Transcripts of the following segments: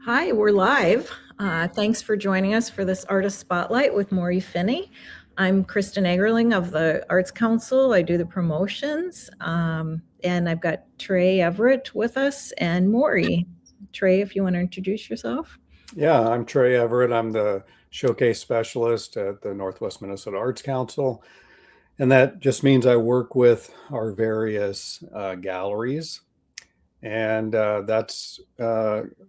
Hi, we're live. Thanks for joining us for this Artist Spotlight with Maury Finney. I'm Kristen Egerling of the Arts Council. I do the promotions, and I've got Trey Everett with us and Maury. Trey, if you want to introduce yourself. Yeah, I'm Trey Everett. I'm the showcase specialist at the Northwest Minnesota Arts Council. And that just means I work with our various galleries. And that's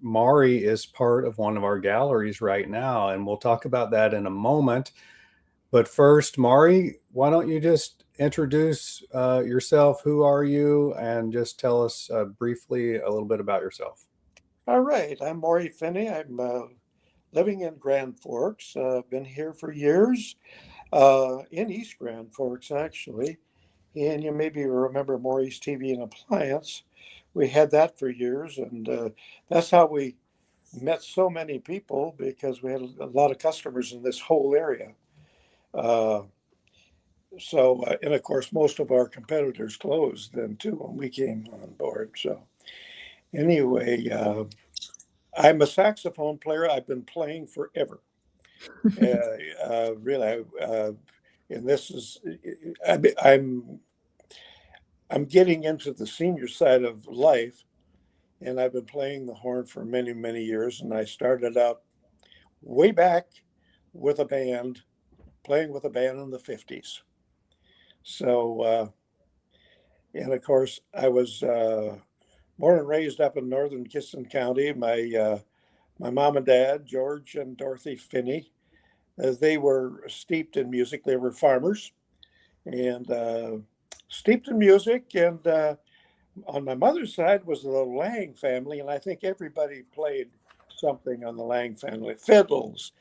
Maury is part of one of our galleries right now. And we'll talk about that in a moment. But first, Maury, why don't you just introduce yourself? Who are you? And just tell us briefly a little bit about yourself. All right, I'm Maury Finney. I'm living in Grand Forks. Been here for years, in East Grand Forks, actually. And you maybe remember Maury's TV and Appliance. We had that for years, and that's how we met so many people because we had a lot of customers in this whole area. Uh, and of course, most of our competitors closed then too when we came on board. So, anyway, I'm a saxophone player. I've been playing forever. Really, and this is I'm I'm getting into the senior side of life, and I've been playing the horn for many, many years. And I started out way back with a band, playing with a band in the '50s. So, and of course, I was born and raised up in northern Kittson County. My mom and dad, George and Dorothy Finney, they were steeped in music. They were farmers and steeped in music. And on my mother's side was the Lang family, and I think everybody played something on the Lang family. Fiddles,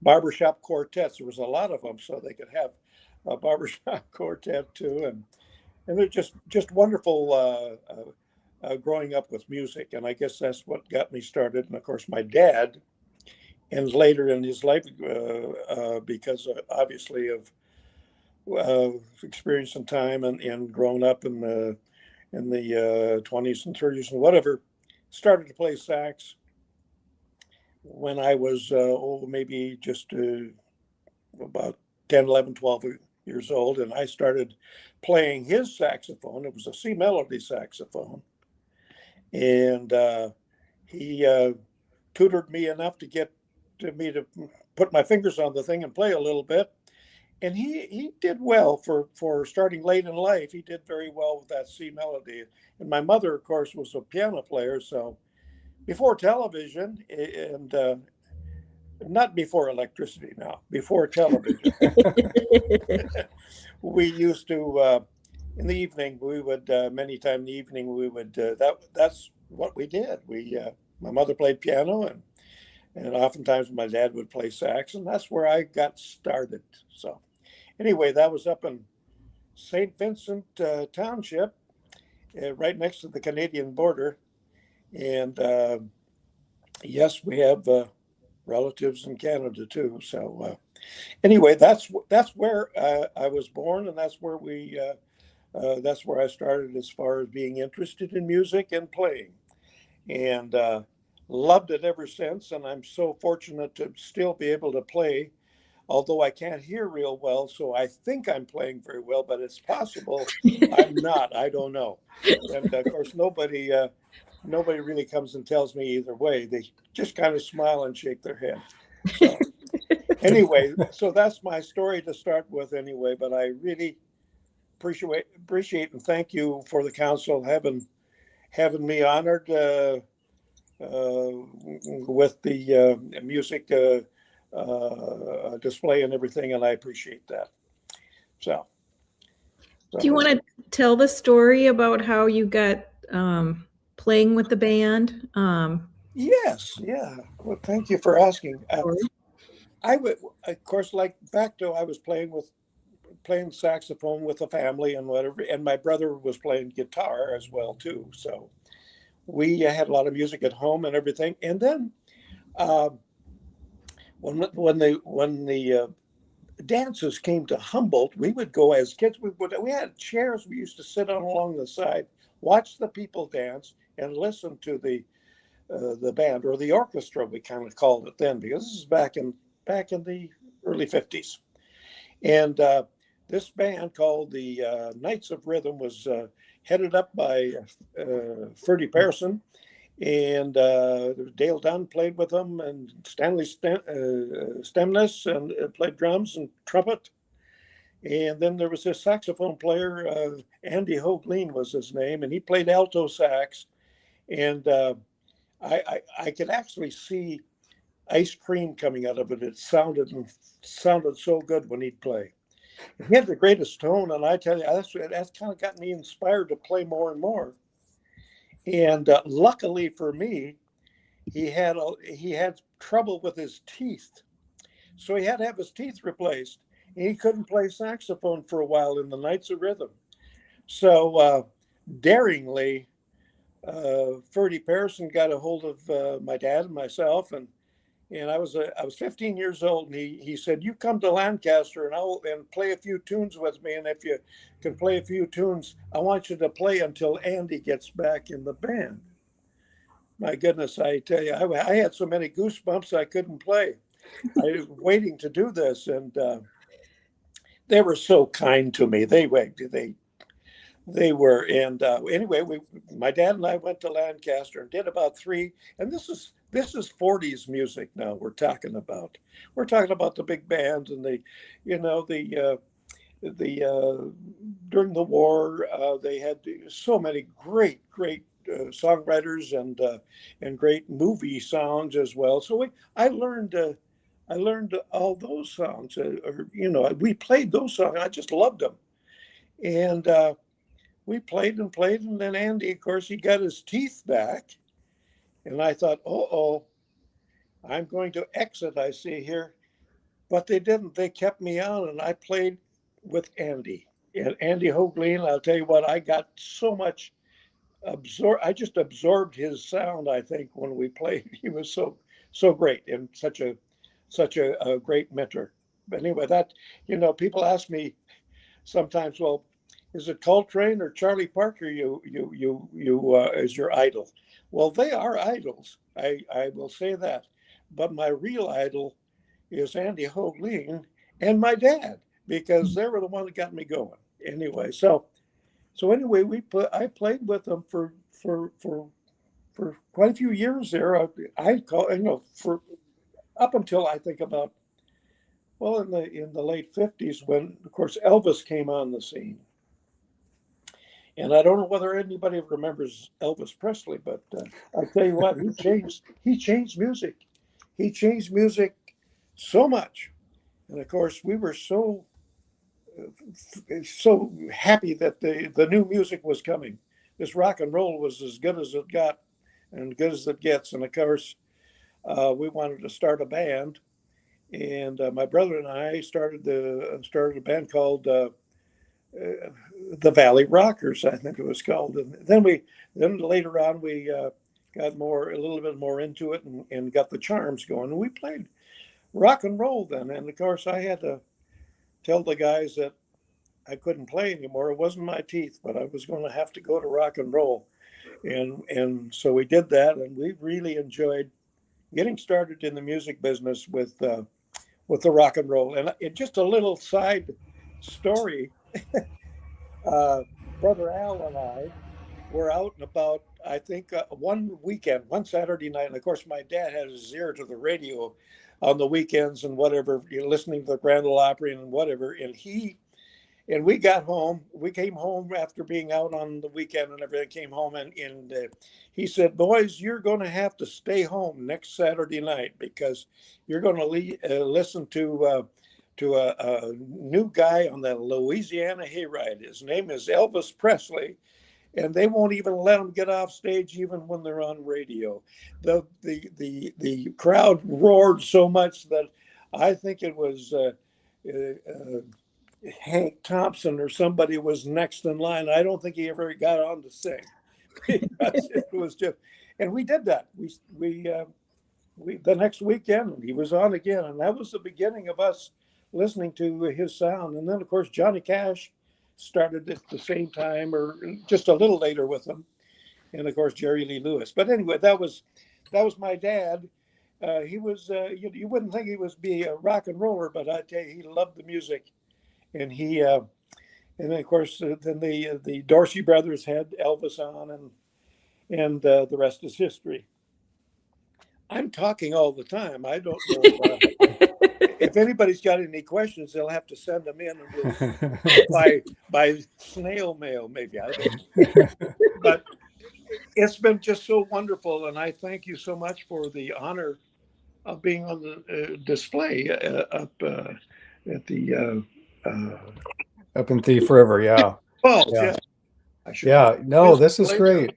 barbershop quartets. There was a lot of them, so they could have a barbershop quartet too. And they're just wonderful growing up with music. And I guess that's what got me started. And of course, my dad, and later in his life, because obviously of experience and time and growing up in the 20s and 30s and whatever, started to play sax when I was maybe just about 10, 11, 12 years old. And I started playing his saxophone. It was a C melody saxophone. And he tutored me enough to get me to put my fingers on the thing and play a little bit. And he did well for starting late in life. He did very well with that C melody. And my mother, of course, was a piano player. So before television, and not before electricity now, before television, we used to, in the evening, we would, many times in the evening, we would, that's what we did. My mother played piano and oftentimes my dad would play sax, and that's where I got started. So anyway, that was up in St. Vincent Township, right next to the Canadian border. And yes, we have relatives in Canada too. So anyway, that's where I was born, and that's where that's where I started as far as being interested in music and playing, and loved it ever since. And I'm so fortunate to still be able to play, although I can't hear real well. So I think I'm playing very well, but it's possible I'm not. I don't know. And of course, nobody really comes and tells me either way. They just kind of smile and shake their head. So anyway, so that's my story to start with anyway, but I really appreciate and thank you for the council having me honored with the music display and everything, and I appreciate that. So Do you want to tell the story about how you got playing with the band? Yes, yeah. Well, thank you for asking. I would, of course, like back to I was playing saxophone with the family and whatever, and my brother was playing guitar as well too. So we had a lot of music at home and everything. And then when the dances came to Humboldt, we would go as kids. We had chairs we used to sit on along the side, watch the people dance, and listen to the band, or the orchestra, we kind of called it then, because this is back in the early 50s. And this band called the Knights of Rhythm was headed up by Ferdy Pearson, and Dale Dunn played with them, and Stanley Stemness and played drums and trumpet. And then there was this saxophone player, Andy Hoagleen was his name, and he played alto sax. And I could actually see ice cream coming out of it. It sounded so good when he'd play. He had the greatest tone, and I tell you, that's kind of got me inspired to play more and more. And luckily for me, he had trouble with his teeth, so he had to have his teeth replaced. And he couldn't play saxophone for a while in the Knights of Rhythm. So daringly, Ferdy Pearson got a hold of my dad and myself, and I was 15 years old, and he said, "You come to Lancaster and play a few tunes with me, and if you can play a few tunes, I want you to play until Andy gets back in the band." My goodness, I tell you, I had so many goosebumps I couldn't play. I was waiting to do this, and they were so kind to me. They were, and anyway, my dad and I went to Lancaster and did about 3. And this is 40s music now. We're talking about the big bands, and during the war they had so many great songwriters and great movie songs as well. So I learned all those songs, we played those songs. I just loved them, and we played, and then Andy, of course, he got his teeth back, and I thought, I'm going to exit, I see here. But they didn't. They kept me on, and I played with Andy. And Andy Hoagleen, I'll tell you what, I got so much I just absorbed his sound, I think, when we played. He was so great, and such a great mentor. But anyway, people ask me sometimes, well, is it Coltrane or Charlie Parker you as your idol? Well, they are idols. I will say that. But my real idol is Andy Hoagleen and my dad, because they were the one that got me going. Anyway, so anyway, I played with them for quite a few years there. For up until I think about, well, in the late 50s, when of course Elvis came on the scene. And I don't know whether anybody remembers Elvis Presley, but I tell you what, he changed music. He changed music so much. And of course, we were so happy that the new music was coming. This rock and roll was as good as it got and good as it gets. And of course, we wanted to start a band. And my brother and I started a band called the Valley Rockers, I think it was called. And then later on we got a little bit more into it, and got the Charms going. And we played rock and roll then. And of course, I had to tell the guys that I couldn't play anymore. It wasn't my teeth, but I was going to have to go to rock and roll. And so we did that, and we really enjoyed getting started in the music business with the rock and roll. And just a little side story. Brother Al and I were out and about, I think, one Saturday night. And of course, my dad had his ear to the radio on the weekends and whatever, listening to the Grand Ole Opry and whatever. And we got home. We came home after being out on the weekend and everything. Came home, and he said, "Boys, you're going to have to stay home next Saturday night, because you're going to listen to a new guy on the Louisiana Hayride. His name is Elvis Presley, and they won't even let him get off stage even when they're on radio." The crowd roared so much that I think it was Hank Thompson or somebody was next in line. I don't think he ever got on to sing, because it was just. And we did that. We the next weekend he was on again, and that was the beginning of us listening to his sound. And then of course Johnny Cash started at the same time, or just a little later with him, and of course Jerry Lee Lewis. But anyway, that was was my dad. He was you wouldn't think he was be a rock and roller, but I tell you, he loved the music, and and then of course then the Dorsey brothers had Elvis on, and the rest is history. I'm talking all the time. I don't know if anybody's got any questions. They'll have to send them in, and we'll by snail mail maybe. I don't know. But it's been just so wonderful, and I thank you so much for the honor of being on the display up at the Up in Thief River. Yeah. falls. Yeah. Yeah, Yeah. No, this is great.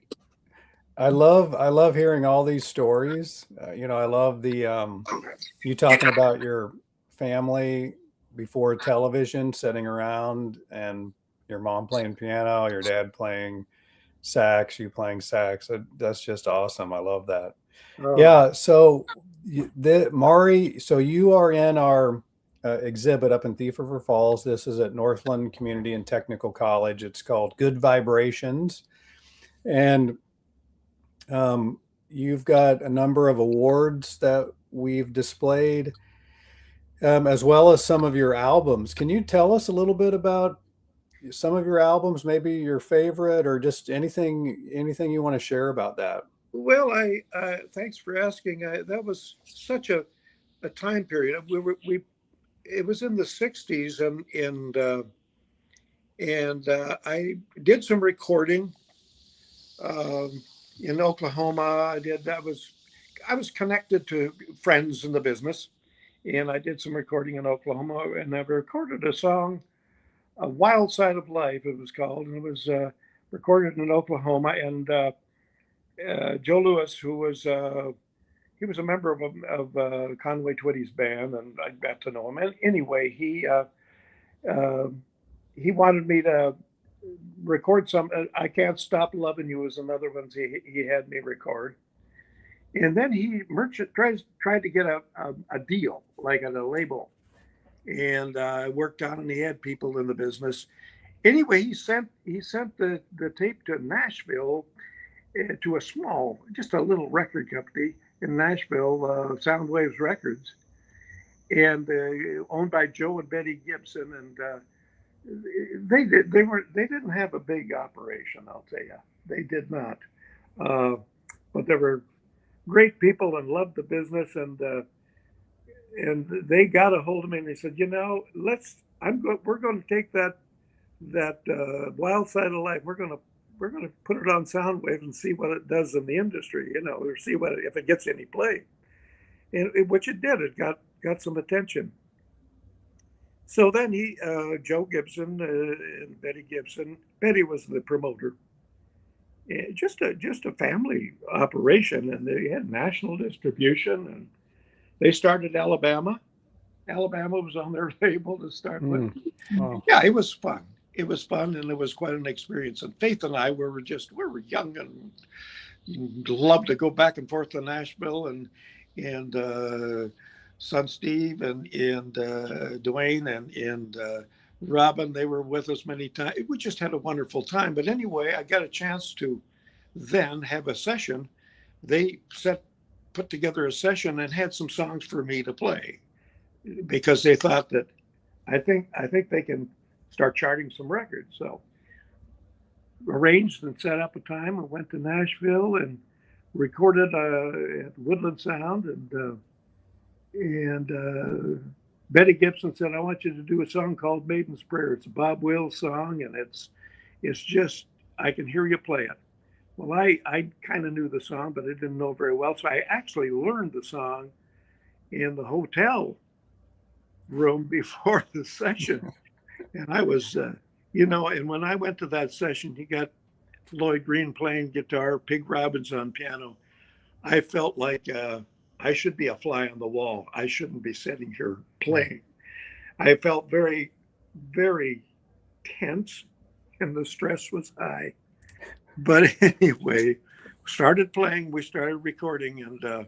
I love hearing all these stories. I love the you talking about your family before television, sitting around, and your mom playing piano, your dad playing sax, you playing sax. That's just awesome. I love that. Yeah. So, Maury, so you are in our exhibit up in Thief River Falls. This is at Northland Community and Technical College. It's called Good Vibrations, and you've got a number of awards that we've displayed, as well as some of your albums. Can you tell us a little bit about some of your albums, maybe your favorite, or just anything you want to share about that? Well, thanks for asking. That was such a time period. It was in the '60s, and I did some recording in Oklahoma. I was connected to friends in the business, and I did some recording in Oklahoma, and I recorded a song, "A Wild Side of Life" it was called, and it was recorded in Oklahoma. And Joe Lewis, who was he was a member of Conway Twitty's band, and I got to know him. And anyway, he wanted me to record some. "I Can't Stop Loving You" was another one he had me record. And then he tried to get a deal, like at a label, and I worked on, and he had people in the business. Anyway, he sent the tape to Nashville, to just a little record company in Nashville, Soundwaves Records, and owned by Joe and Betty Gibson. And they didn't have a big operation, I'll tell you. They did not, but they were great people and loved the business. And they got a hold of me, and they said, we're going to take that Wild Side of Life. We're going to put it on Soundwave and see what it does in the industry, or see if it gets any play. And which it did. It got some attention. So then Joe Gibson and Betty Gibson. Betty was the promoter. Just a family operation, and they had national distribution. And they started Alabama. Alabama was on their label to start with. Wow. Yeah, it was fun. It was fun, and it was quite an experience. And Faith and I were young and loved to go back and forth to Nashville, and son Steve and Dwayne and Robin, they were with us many times. We just had a wonderful time. But anyway, I got a chance to then have a session. They put together a session and had some songs for me to play, because they thought that I think they can start charting some records. So arranged and set up a time and went to Nashville and recorded at Woodland Sound, and Betty Gibson said, "I want you to do a song called Maiden's Prayer. It's a Bob Wills song, and it's just, I can hear you play it." Well, I kind of knew the song, but I didn't know very well. So I actually learned the song in the hotel room before the session. And I was, and when I went to that session, he got Floyd Green playing guitar, Pig Robbins on piano. I felt like I should be a fly on the wall. I shouldn't be sitting here playing. I felt very, very tense, and the stress was high. But anyway, started playing, we started recording, and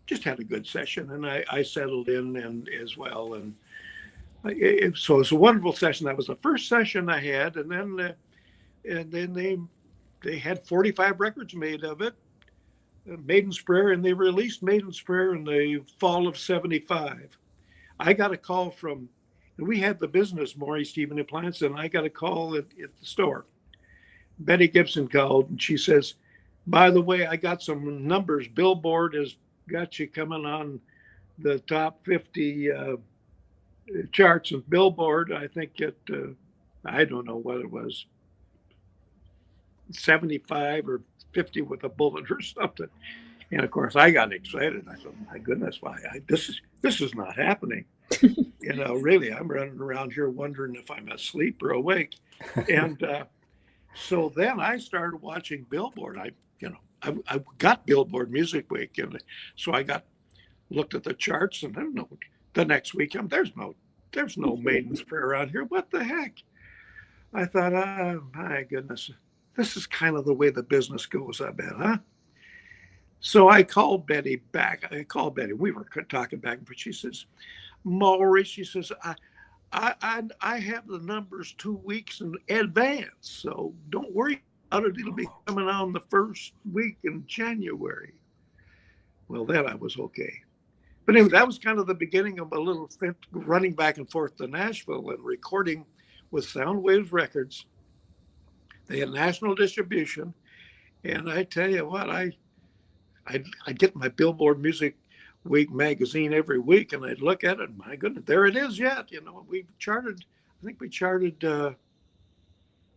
just had a good session. And I settled in and as well. And so it's a wonderful session. That was the first session I had, and then they had 45 records made of it. Maiden's Prayer, and they released Maiden's Prayer in the fall of '75. I got a call from, and we had the business, Maury Stephen Appliance, and I got a call at the store. Betty Gibson called, and she says, by the way, I got some numbers. Billboard has got you coming on the top 50 charts of Billboard. I think I don't know what it was, 75 or 50 with a bullet or something. And of course, I got excited. I thought, my goodness, why this is not happening. Really, I'm running around here wondering if I'm asleep or awake. And so then I started watching Billboard. I got Billboard Music Week, and so I looked at the charts, and I don't know. The next weekend, there's no Maiden's Prayer around here. What the heck? I thought, oh, my goodness, this is kind of the way the business goes, I bet, huh? So I called Betty back. We were talking back, but she says, Maury, she says, I have the numbers 2 weeks in advance, so don't worry about it. It'll be coming on the first week in January. Well, then I was okay. But anyway, that was kind of the beginning of a little running back and forth to Nashville and recording with Soundwaves Records. They had national distribution, and I tell you what, I get my Billboard Music Week magazine every week, and I'd look at it. My goodness, there it is yet. We charted. I think we charted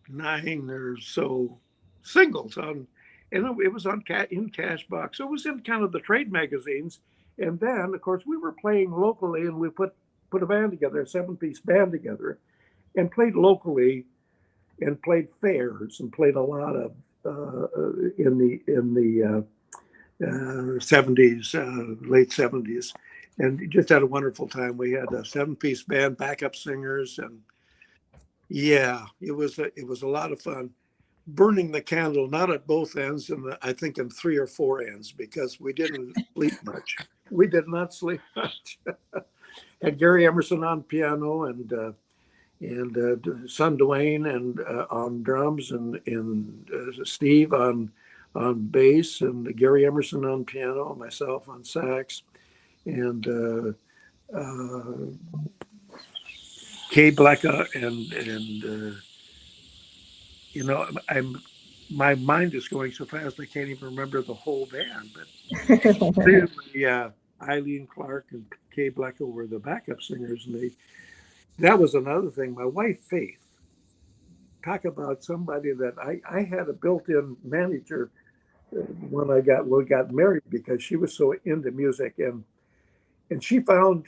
9 or so singles on, and it was on in Cashbox. So it was in kind of the trade magazines. And then, of course, we were playing locally, and we put a band together, a 7-piece band together, and played locally, and played fairs, and played a lot of in the 70s, late 70s, and just had a wonderful time. We had a 7-piece band, backup singers, and yeah, it was a lot of fun. Burning the candle, not at both ends, and I think in 3 or 4 ends, because we didn't sleep much. We did not sleep much. Had Gary Emerson on piano, and son Dwayne and on drums, and Steve on bass, and Gary Emerson on piano, myself on sax, and Kay Blecka, and my mind is going so fast I can't even remember the whole band. But Eileen Clark and Kay Blecka were the backup singers, and that was another thing. My wife Faith, talk about somebody that I had a built-in manager when we got married, because she was so into music, and she found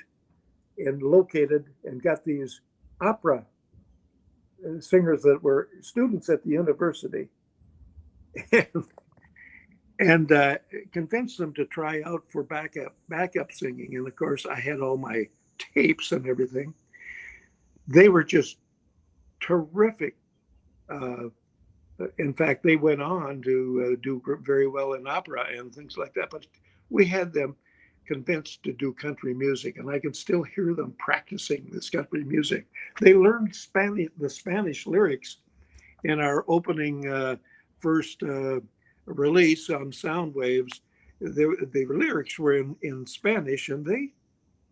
and located and got these opera singers that were students at the university, and convinced them to try out for backup singing. And of course, I had all my tapes and everything. They were just terrific. In fact, they went on to do very well in opera and things like that. But we had them convinced to do country music, and I can still hear them practicing this country music. They learned the Spanish lyrics in our opening first release on Soundwaves. The lyrics were in Spanish, and they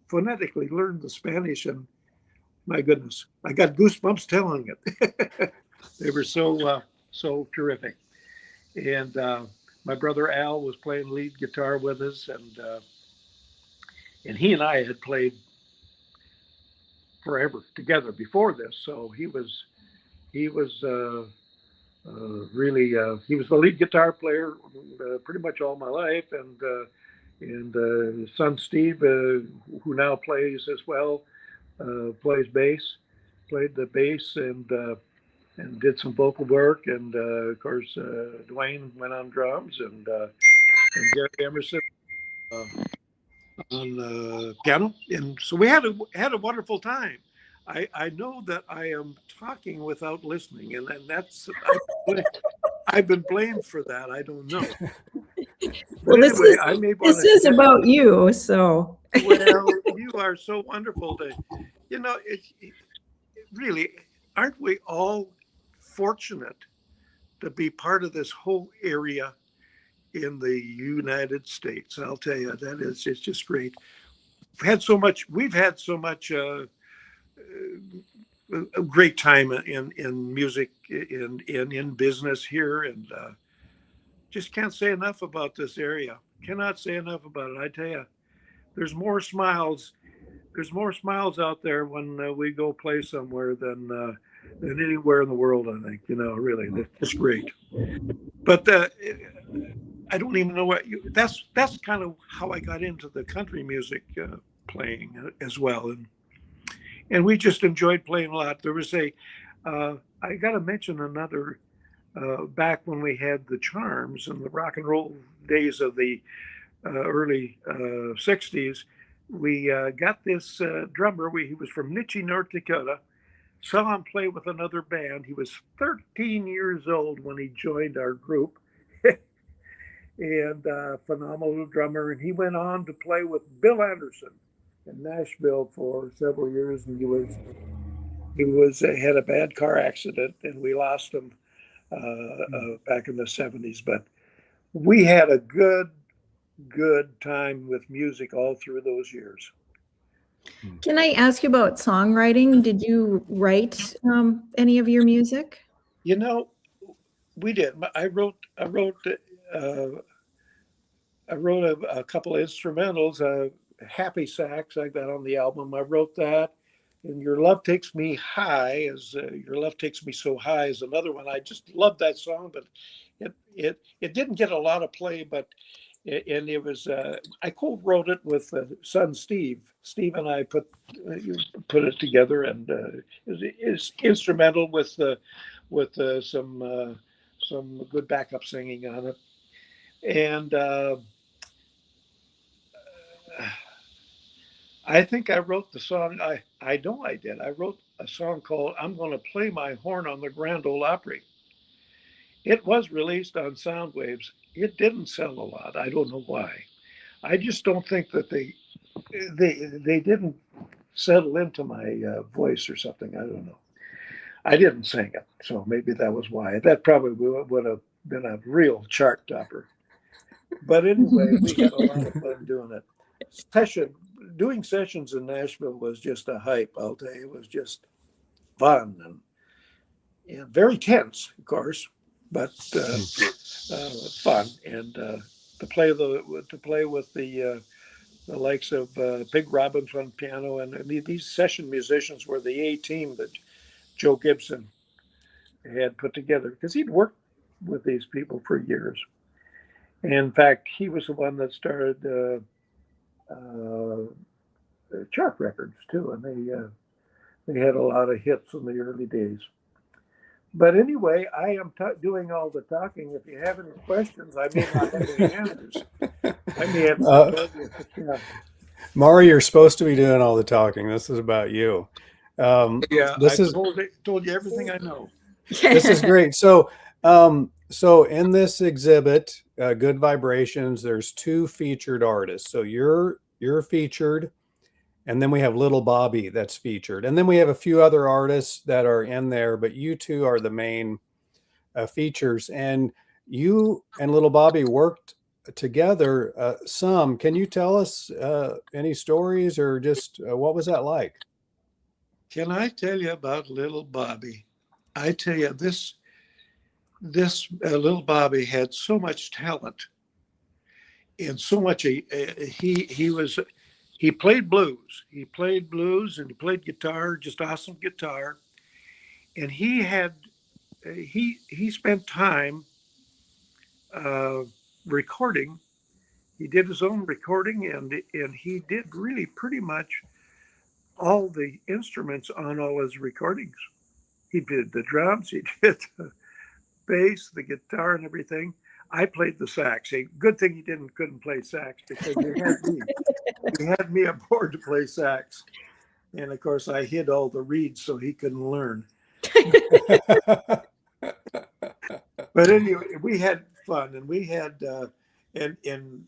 phonetically learned the Spanish, and my goodness, I got goosebumps telling it. They were so terrific. And my brother Al was playing lead guitar with us, and he and I had played forever together before this. So he was really he was the lead guitar player pretty much all my life, and son Steve, who now plays as well, played the bass, and did some vocal work, and of course Dwayne went on drums, and Gary Emerson on piano, and so we had a wonderful time. I know that I am talking without listening, and that's I've been blamed for that. I don't know. But Well, anyway, this is about you, so. Well, you are so wonderful to, really, aren't we all fortunate to be part of this whole area? in the United States. I'll tell you, it's just great. We've had so much a great time in music, in business here, and just can't say enough about this area. Cannot say enough about it. I tell you, there's more smiles. There's more smiles out there when we go play somewhere than anywhere in the world. I think, really, that's just great. But I don't even know that's kind of how I got into the country music playing as well, and we just enjoyed playing a lot. There was I got to mention another. Back when we had the Charms and the rock and roll days of the early 60s, we got this drummer. He was from Nitchie, North Dakota. Saw him play with another band. He was 13 years old when he joined our group, and phenomenal drummer. And he went on to play with Bill Anderson in Nashville for several years. And he had a bad car accident, and we lost him back in the 70s. But we had a good time with music all through those years. Can I ask you about songwriting? Did you write any of your music? We did. I wrote a couple of instrumentals. Happy Sax, I got on the album. I wrote that. And Your Love Takes Me High, Your Love Takes Me So High is another one. I just love that song, but it didn't get a lot of play, and it was I co-wrote it with son Steve. Steve and I put it together, and it's instrumental with some good backup singing on it, and I think I wrote the song. I know I did. I wrote a song called "I'm Going to Play My Horn on the Grand Ole Opry." It was released on Soundwaves. It didn't sell a lot. I don't know why. I just don't think that they didn't settle into my voice or something. I don't know. I didn't sing it, so maybe that was why. That probably would have been a real chart topper. But anyway, we had a lot of fun doing it. Doing sessions in Nashville was just a hype. I'll tell you, it was just fun and very tense, of course, but fun. And to play with the likes of Big Robbins on piano, and these session musicians were the A team that Joe Gibson had put together, because he'd worked with these people for years. And in fact, he was the one that started chart records too, and they had a lot of hits in the early days. But anyway, I am doing all the talking. If you have any questions, I may not have any answers. I may have to Maury, you're supposed to be doing all the talking. This is about you. Told you everything I know. This is great. So in this exhibit, Good Vibrations, there's two featured artists. So you're featured, and then we have Little Bobby that's featured, and then we have a few other artists that are in there, but you two are the main features. And you and Little Bobby worked together some. Can you tell us any stories, or just what was that like? Can I tell you about Little Bobby? I tell you, this Little Bobby had so much talent, and so much. He played blues. He played blues, and he played guitar, just awesome guitar. And he spent time recording. He did his own recording, and he did really pretty much all the instruments on all his recordings. He did the drums, he did the bass, the guitar, and everything. I played the sax. Good thing he couldn't play sax, because he had me aboard to play sax. And of course, I hid all the reeds so he couldn't learn. But anyway, we had fun, and we had and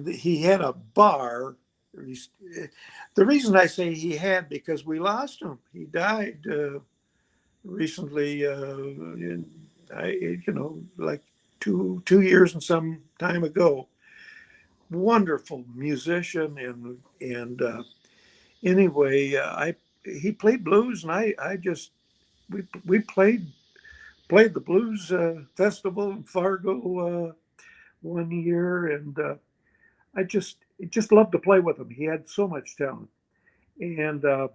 he had a bar. The reason I say he had, because we lost him. He died recently, like two years and some time ago. Wonderful musician, and anyway, he played blues, and I just we played the blues festival in Fargo one year, and I just loved to play with him. He had so much talent, and uh,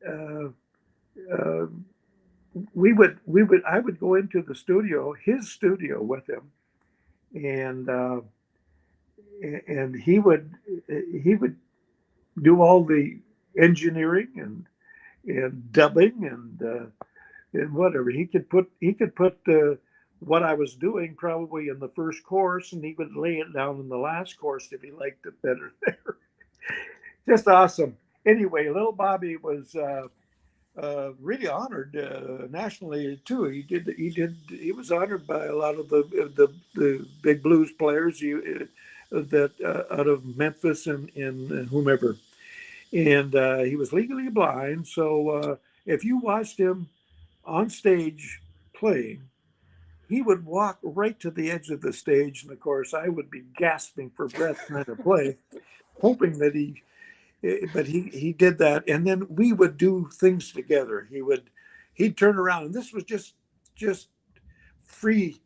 uh, we would I would go into the studio, his studio, with him, and and he would do all the engineering and dubbing and whatever. He could put what I was doing probably in the first course, and he would lay it down in the last course if he liked it better there. Just awesome. Anyway, little Bobby was really honored nationally too. He was honored by a lot of the big blues players that out of Memphis and whomever. And he was legally blind, so if you watched him on stage playing, he would walk right to the edge of the stage, and of course I would be gasping for breath trying to play, hoping that but he did that, and then we would do things together. He'd turn around, and this was just free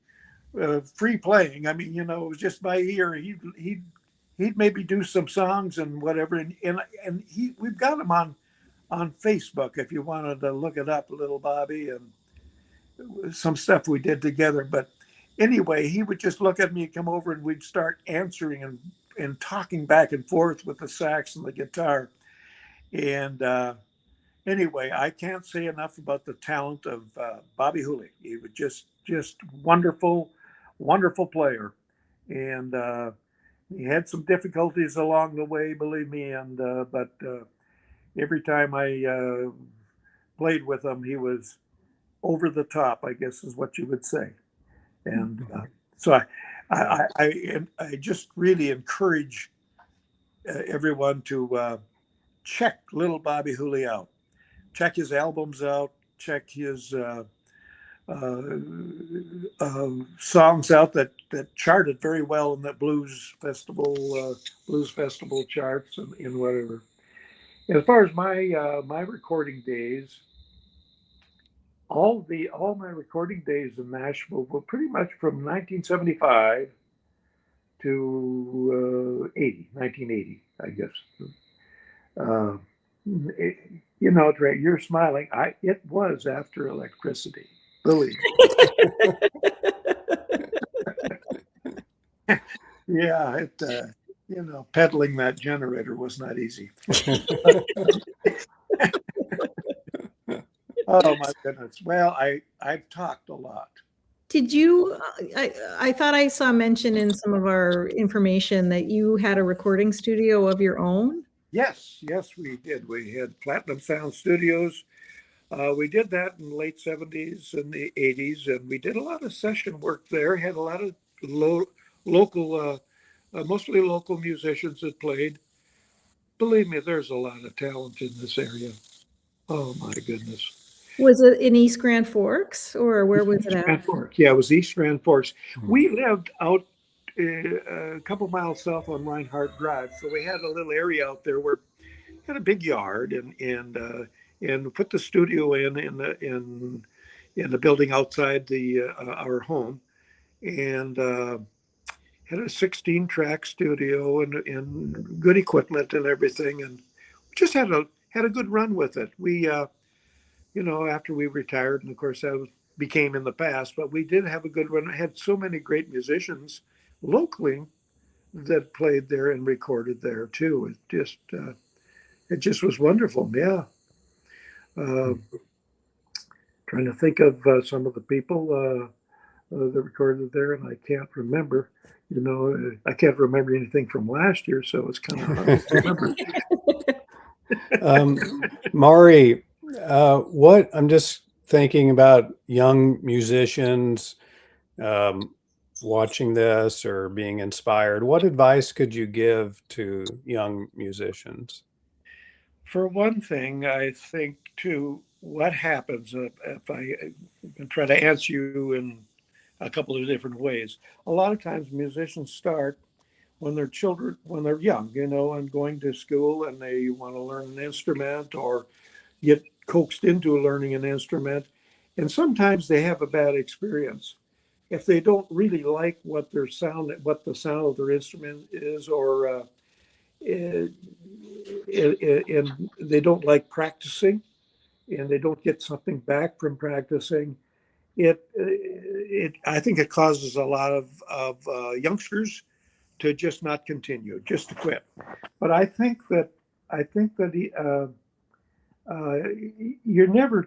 free playing. I mean, it was just by ear. He'd maybe do some songs and whatever, and we've got him on Facebook if you wanted to look it up, Little Bobby, and some stuff we did together. But anyway, he would just look at me and come over, and we'd start answering and talking back and forth with the sax and the guitar. And anyway, I can't say enough about the talent of Bobby Hooley. He was just wonderful, wonderful player, and he had some difficulties along the way, believe me. And but every time I played with him, he was over the top, I guess is what you would say. And so I just really encourage everyone to check Little Bobby Hooley out. Check his albums out. Check his songs out that charted very well in the blues festival charts and whatever. And as far as my recording days, all my recording days in Nashville were pretty much from 1975 to 1980, I guess. Trey, you're smiling. It was after electricity. Believe me. Yeah, peddling that generator was not easy. Oh my goodness. Well, I've talked a lot. Did you, I thought I saw mention in some of our information that you had a recording studio of your own? Yes, we did. We had Platinum Sound Studios. We did that in the late 70s and the 80s, and we did a lot of session work there. Had a lot of local, mostly local musicians that played. Believe me, there's a lot of talent in this area. Oh my goodness. Was it in East Grand Forks, or where was it at? Grand Forks. Yeah, it was East Grand Forks. We lived out a couple miles south on Reinhardt Drive, so we had a little area out there where we had a big yard and put the studio in the building outside our home, and had a 16-track studio and good equipment and everything, and just had a good run with it. We after we retired, and of course that became in the past, but we did have a good run. I had so many great musicians locally that played there and recorded there too. It just was wonderful. Yeah. Trying to think of some of the people that recorded there, and I can't remember. I can't remember anything from last year, so it's kind of hard to remember. Maury, I'm just thinking about young musicians watching this or being inspired. What advice could you give to young musicians? For one thing, I think too, what happens if I can try to answer you in a couple of different ways. A lot of times musicians start when they're children, when they're young, and going to school and they want to learn an instrument or get coaxed into learning an instrument. And sometimes they have a bad experience. If they don't really like what the sound of their instrument is, or and they don't like practicing, and they don't get something back from practicing, I think it causes a lot of youngsters to just not continue, just to quit. But I think that you're never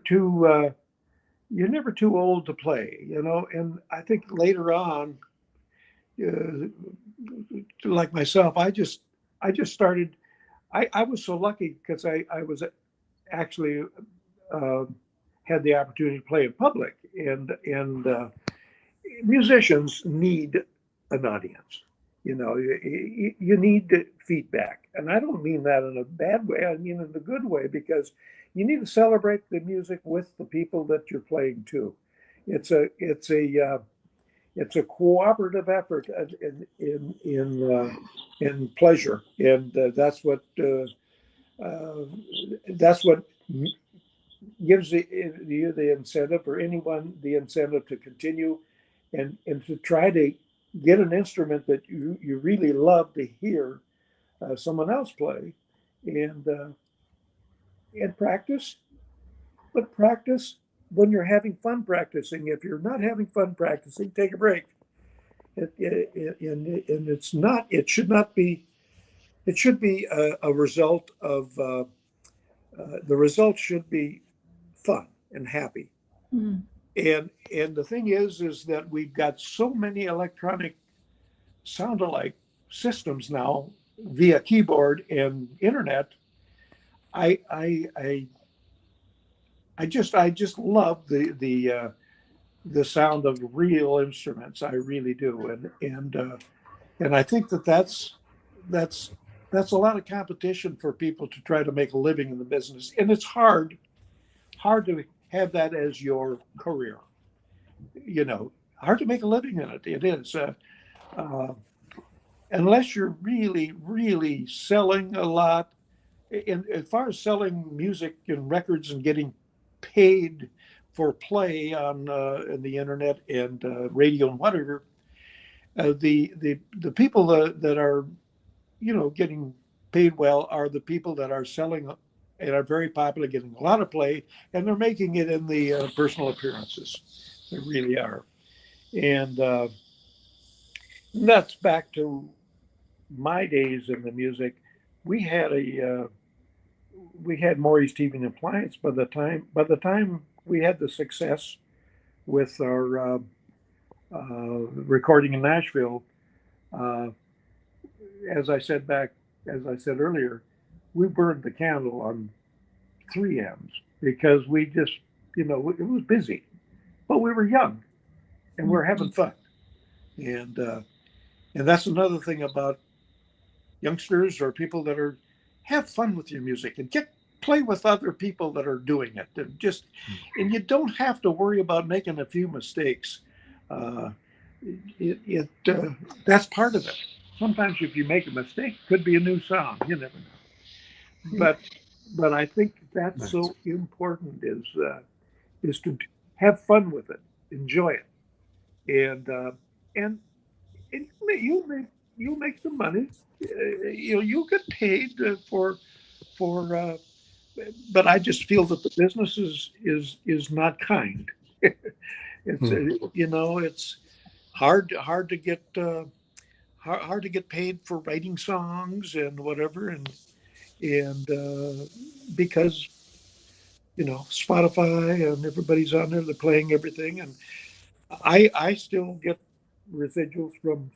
too old to play, And I think later on, like myself, I just started. I was so lucky because I was actually uh, had the opportunity to play in public, and musicians need an audience. You need feedback, and I don't mean that in a bad way. I mean in a good way, because you need to celebrate the music with the people that you're playing to. It's a cooperative effort in pleasure, and that's what gives you the incentive, or anyone the incentive, to continue and to try to get an instrument that you really love to hear someone else play, and practice. But practice when you're having fun practicing. If you're not having fun practicing, take a break. And it's not. It should not be. It should be a result of. The result should be fun and happy. Mm. And the thing is that we've got so many electronic sound-alike systems now via keyboard and internet. I just love the sound of real instruments. I really do, and I think that's a lot of competition for people to try to make a living in the business, and it's hard to have that as your career. Hard to make a living in it. It is. Unless you're really, really selling a lot. And as far as selling music and records and getting paid for play on in the internet and radio and whatever, the people that are getting paid well are the people that are selling and are very popular, getting a lot of play, and they're making it in the personal appearances. They really are, and that's back to my days in the music. We had Maury's TV and Appliance by the time we had the success with our recording in Nashville. Uh, as I said earlier, we burned the candle on 3 M's because we just, it was busy, but we were young and we were having fun. And that's another thing about youngsters or people that have fun with your music and play with other people that are doing it. And you don't have to worry about making a few mistakes. That's part of it. Sometimes if you make a mistake, it could be a new song. You never know. But I think that's so important is to have fun with it, enjoy it, and you'll make some money. You'll get paid for. But I just feel that the business is not kind. It's hard to get hard to get paid for writing songs and whatever, and because Spotify and everybody's on there, they're playing everything, and I still get residuals from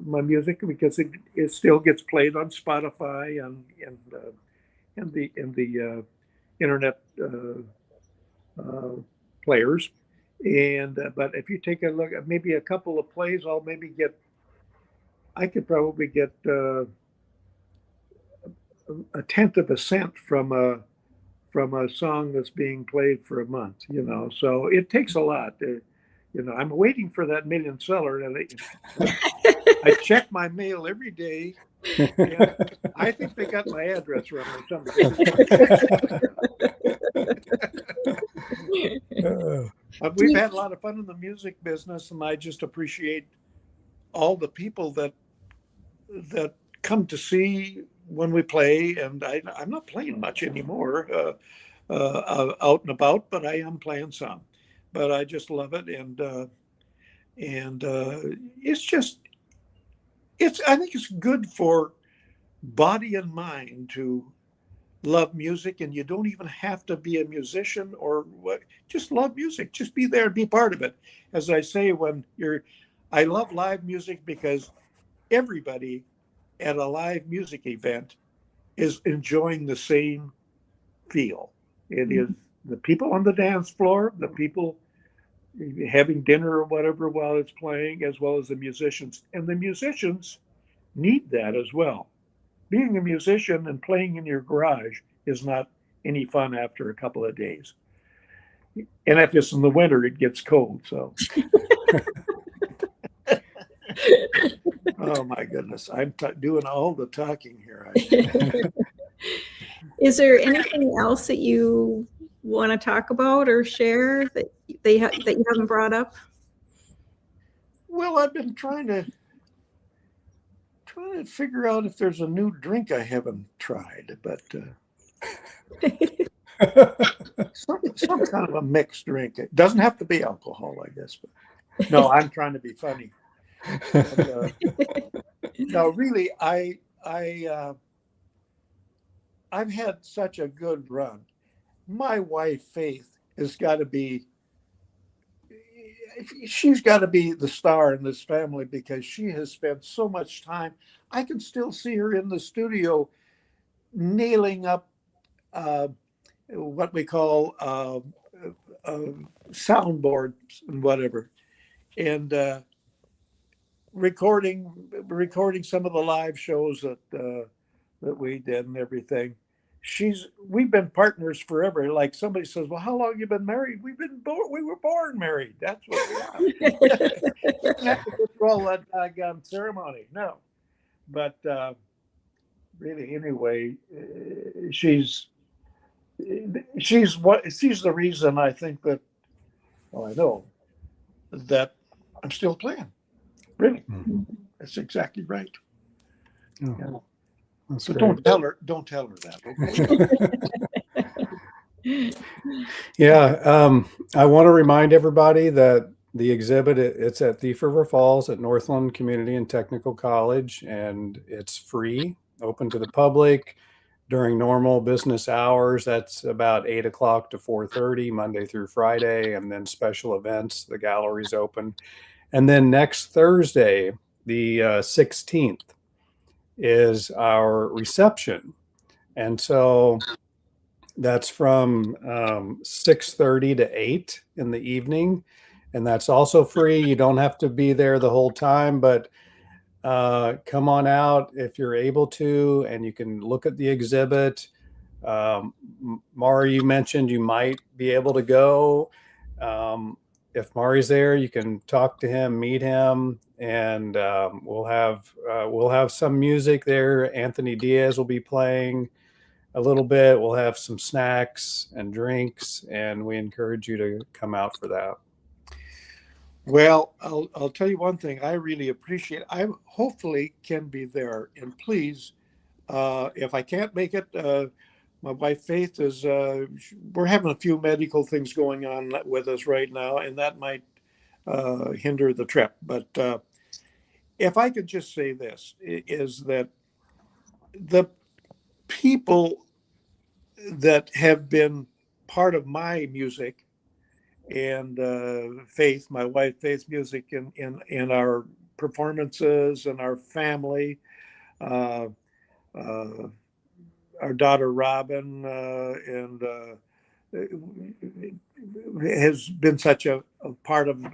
my music because it still gets played on Spotify and the internet players. And but if you take a look at maybe a couple of plays, I could probably get a tenth of a cent from a song that's being played for a month. So it takes a lot. I'm waiting for that million seller. And I check my mail every day. And I think they got my address wrong or something. We've had a lot of fun in the music business, and I just appreciate all the people that come to see when we play. And I'm not playing much anymore out and about, but I am playing some. But I just love it, and I think it's good for body and mind to love music, and you don't even have to be a musician or what. Just love music. Just be there and be part of it. As I say, I love live music because everybody at a live music event is enjoying the same feel. It is the people on the dance floor, the people having dinner or whatever while it's playing, as well as the musicians. And the musicians need that as well. Being a musician and playing in your garage is not any fun after a couple of days. And if it's in the winter, it gets cold. So, oh my goodness, I'm doing all the talking here. Is there anything else that you want to talk about or share that you haven't brought up? Well, I've been trying to figure out if there's a new drink I haven't tried, but some kind of a mixed drink. It doesn't have to be alcohol, I guess. But no, I'm trying to be funny. But, no, really, I've had such a good run. My wife, Faith, she's got to be the star in this family because she has spent so much time. I can still see her in the studio nailing up what we call soundboards and whatever, and recording some of the live shows that we did and everything. We've been partners forever. Like somebody says, well, how long have you been married? We were born married. That's what we are. You don't have to go through all that doggone ceremony. No. But really, anyway, she's the reason I think that, well, I know that I'm still playing. Really. Mm-hmm. That's exactly right. Oh. Yeah. So don't tell her that. Okay? Yeah, I want to remind everybody that the exhibit, it's at Thief River Falls at Northland Community and Technical College, and it's free, open to the public during normal business hours. That's about 8 o'clock to 4:30, Monday through Friday, and then special events, the gallery's open. And then next Thursday, the 16th, is our reception. And so that's from 6:30 to 8 in the evening. And that's also free. You don't have to be there the whole time, but come on out if you're able to, and you can look at the exhibit. Maury, you mentioned you might be able to go. If Maury's there, you can talk to him, meet him, and we'll have some music there. Anthony Diaz will be playing a little bit. We'll have some snacks and drinks, and we encourage you to come out for that. Well, I'll tell you one thing. I really appreciate it. I hopefully can be there, and please, if I can't make it, my wife Faith is. We're having a few medical things going on with us right now, and that might hinder the trip. But if I could just say this, is that the people that have been part of my music and Faith, my wife Faith's music in our performances and our family, our daughter Robin, and has been such a part of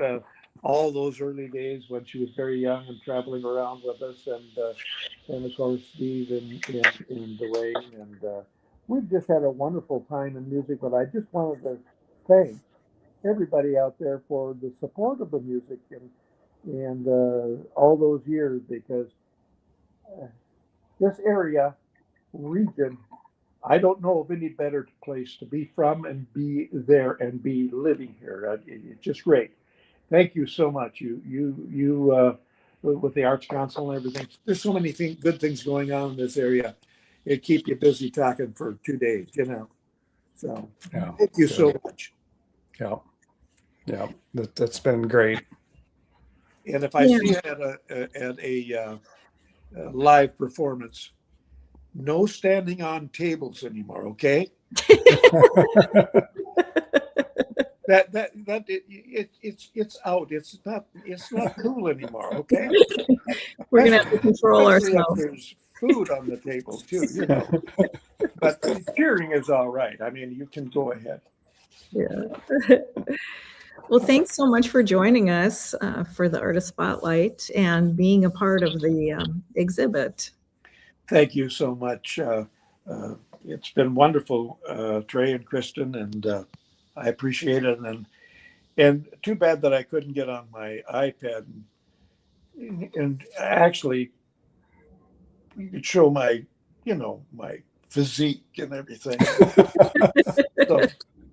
all those early days when she was very young and traveling around with us, and of course Steve and Dwayne, and we've just had a wonderful time in music. But I just wanted to thank everybody out there for the support of the music and all those years, because this area, region, I don't know of any better place to be from and be there and be living here. It's just great. Thank you so much. You with the Arts Council and everything. There's so many good things going on in this area. It keep you busy talking for 2 days, you know. So Yeah, thank you good. so much. Yeah, yeah, that's been great. And if I see you at a live performance, no standing on tables anymore, okay? It's out. It's not cool anymore, okay? We're gonna have to control Especially if ourselves. there's food on the table too, you know. But cheering is all right. I mean, you can go ahead. Yeah. Well, thanks so much for joining us for the Artist Spotlight and being a part of the exhibit. Thank you so much. It's been wonderful, Trey and Kristen, and I appreciate it. And too bad that I couldn't get on my iPad and actually you could show my, my physique and everything.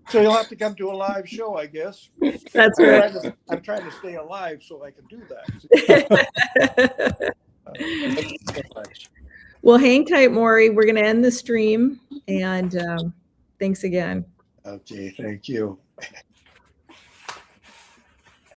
So you'll have to come to a live show, I guess. That's right. I'm trying to stay alive so I can do that. Thank you so much. Well, hang tight, Maury. We're going to end the stream, and thanks again. Okay, thank you.